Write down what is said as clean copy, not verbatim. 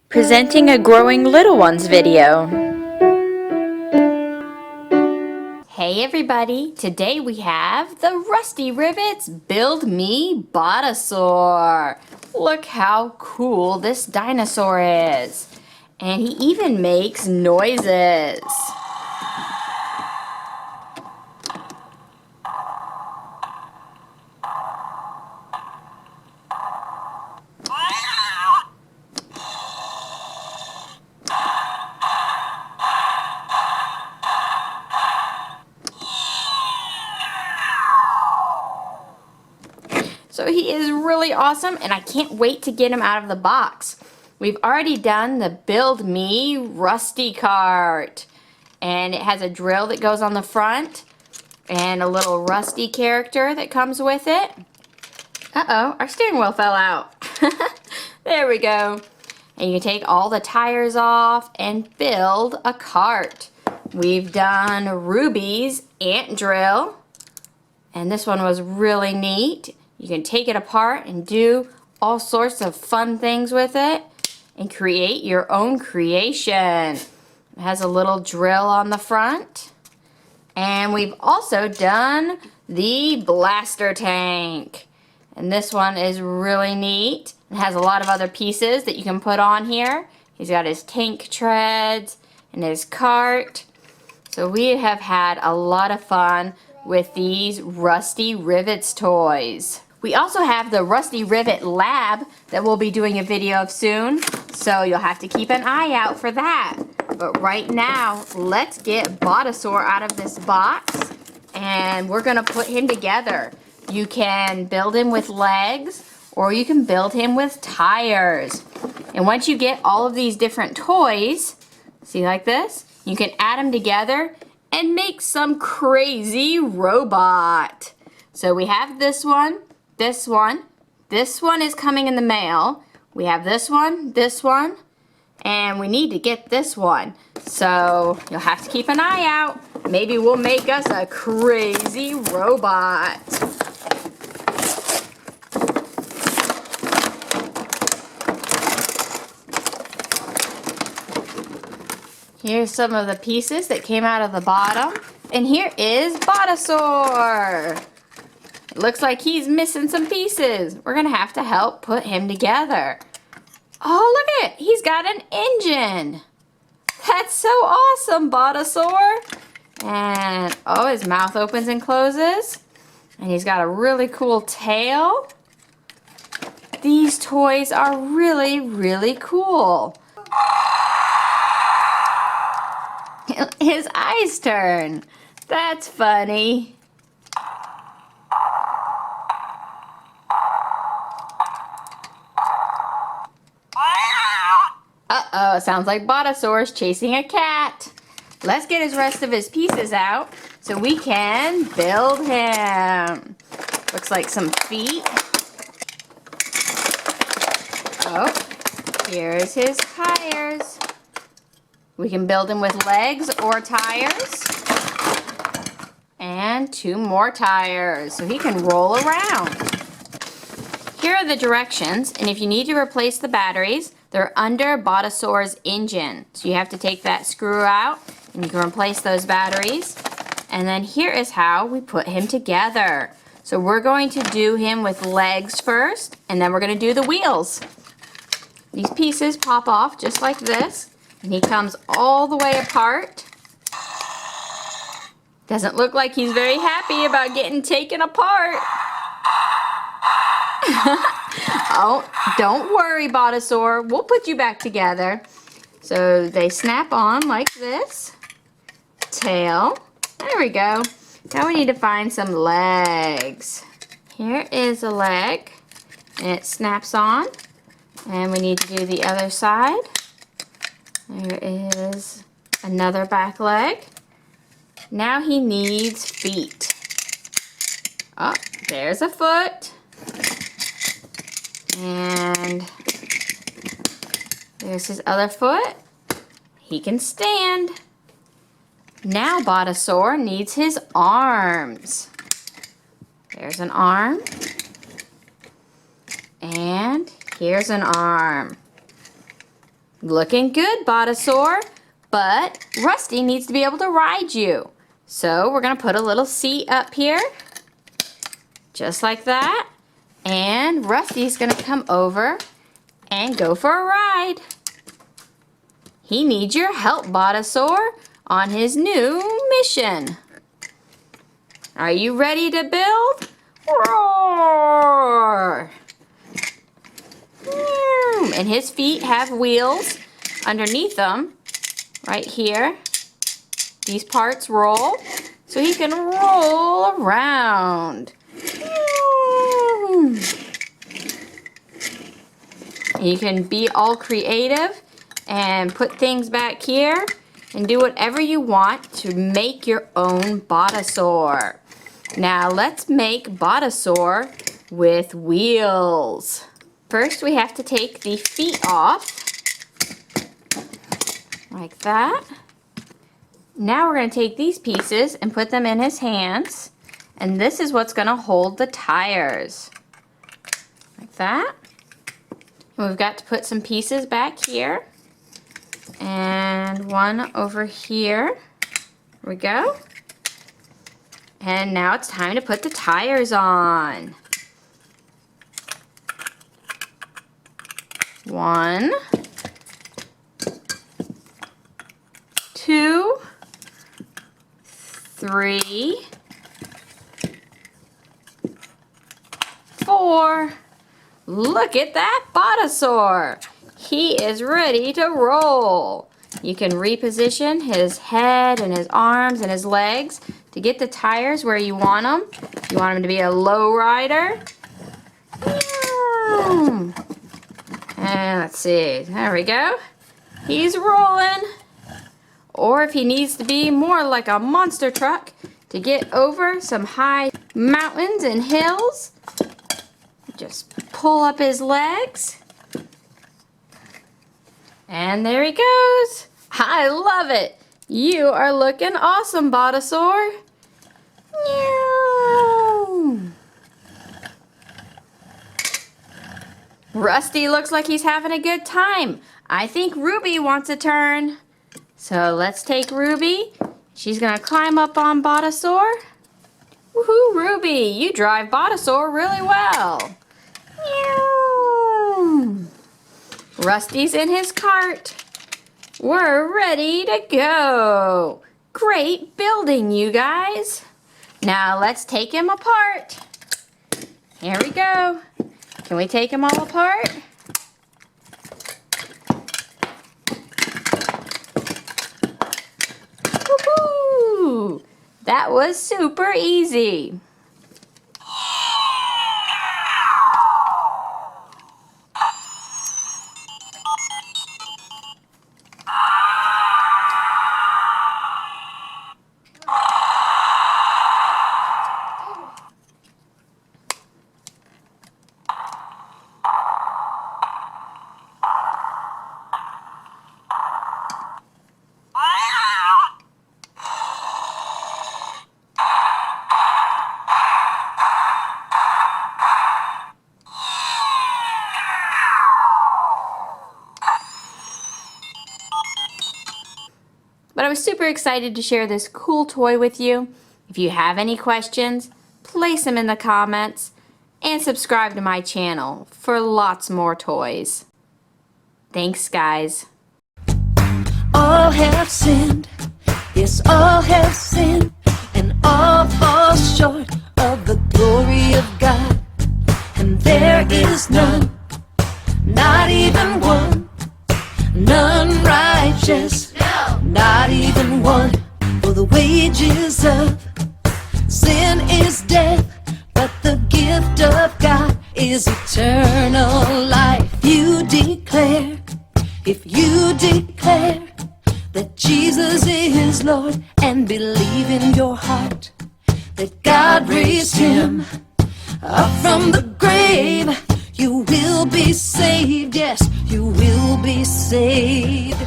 Presenting a Growing Little Ones video. Hey everybody, today we have the Rusty Rivets Build Me Botasaur. Look how cool this dinosaur is. And he even makes noises. So he is really awesome, and I can't wait to get him out of the box. We've already done the Build Me Rusty cart, and it has a drill that goes on the front and a little Rusty character that comes with it. Uh-oh, our steering wheel fell out. There we go. And you can take all the tires off and build a cart. We've done Ruby's ant drill, and this one was really neat. You can take it apart and do all sorts of fun things with it and create your own creation. It has a little drill on the front. And we've also done the blaster tank. And this one is really neat. It has a lot of other pieces that you can put on here. He's got his tank treads and his cart. So we have had a lot of fun with these Rusty Rivets toys. We also have the Rusty Rivet Lab that we'll be doing a video of soon, so you'll have to keep an eye out for that. But right now, let's get Botasaur out of this box, and we're gonna put him together. You can build him with legs, or you can build him with tires. And once you get all of these different toys, see like this, you can add them together and make some crazy robot. So we have this one. This one is coming in the mail. We have this one, and we need to get this one. So you'll have to keep an eye out. Maybe we'll make us a crazy robot. Here's some of the pieces that came out of the bottom. And here is Botasaur. It looks like he's missing some pieces. We're gonna have to help put him together. Oh, look at it. He's got an engine. That's so awesome, Botasaur. And, oh, his mouth opens and closes. And he's got a really cool tail. These toys are really, really cool. His eyes turn. That's funny. Uh-oh, it sounds like Botasaur's chasing a cat. Let's get his rest of his pieces out so we can build him. Looks like some feet. Oh, here's his tires. We can build him with legs or tires. And 2 more tires so he can roll around. Here are the directions, and if you need to replace the batteries, they're under Botasaur's engine. So you have to take that screw out and you can replace those batteries. And then here is how we put him together. So we're going to do him with legs first, and then we're going to do the wheels. These pieces pop off just like this, and he comes all the way apart. Doesn't look like he's very happy about getting taken apart. Oh, don't worry, Botasaur. We'll put you back together. So they snap on like this. Tail. There we go. Now we need to find some legs. Here is a leg. And it snaps on. And we need to do the other side. There is another back leg. Now he needs feet. Oh, there's a foot. And there's his other foot. He can stand. Now Botasaur needs his arms. There's an arm. And here's an arm. Looking good, Botasaur, but Rusty needs to be able to ride you. So we're gonna put a little seat up here, just like that. And Rusty's gonna come over and go for a ride. He needs your help, Botasaur, on his new mission. Are you ready to build? Roar! And his feet have wheels underneath them, right here. These parts roll, so he can roll around. You can be all creative and put things back here and do whatever you want to make your own Botasaur. Now let's make Botasaur with wheels. First we have to take the feet off, like that. Now we're going to take these pieces and put them in his hands, and this is what's going to hold the tires, like that. And we've got to put some pieces back here, and one over here. There we go. And now it's time to put the tires on. 1, 2, 3, 4. Look at that Botasaur. He is ready to roll. You can reposition his head and his arms and his legs to get the tires where you want them. You want him to be a low rider. And let's see, there we go. He's rolling. Or if he needs to be more like a monster truck to get over some high mountains and hills, just pull up his legs. And there he goes. I love it. You are looking awesome, Botasaur. Rusty looks like he's having a good time. I think Ruby wants a turn. So let's take Ruby. She's gonna climb up on Botasaur. Woohoo, Ruby, you drive Botasaur really well. Rusty's in his cart. We're ready to go. Great building, you guys. Now let's take him apart. Here we go. Can we take him all apart? Woohoo! That was super easy. But I was super excited to share this cool toy with you. If you have any questions, place them in the comments and subscribe to my channel for lots more toys. Thanks, guys. All have sinned, yes, all have sinned, and all fall short of the glory of God. And there is none, not even one, none righteous, not even one. For the wages of sin is death, but the gift of God is eternal life. If you declare that Jesus is Lord and believe in your heart that God raised him up from the grave, you will be saved. Yes, you will be saved.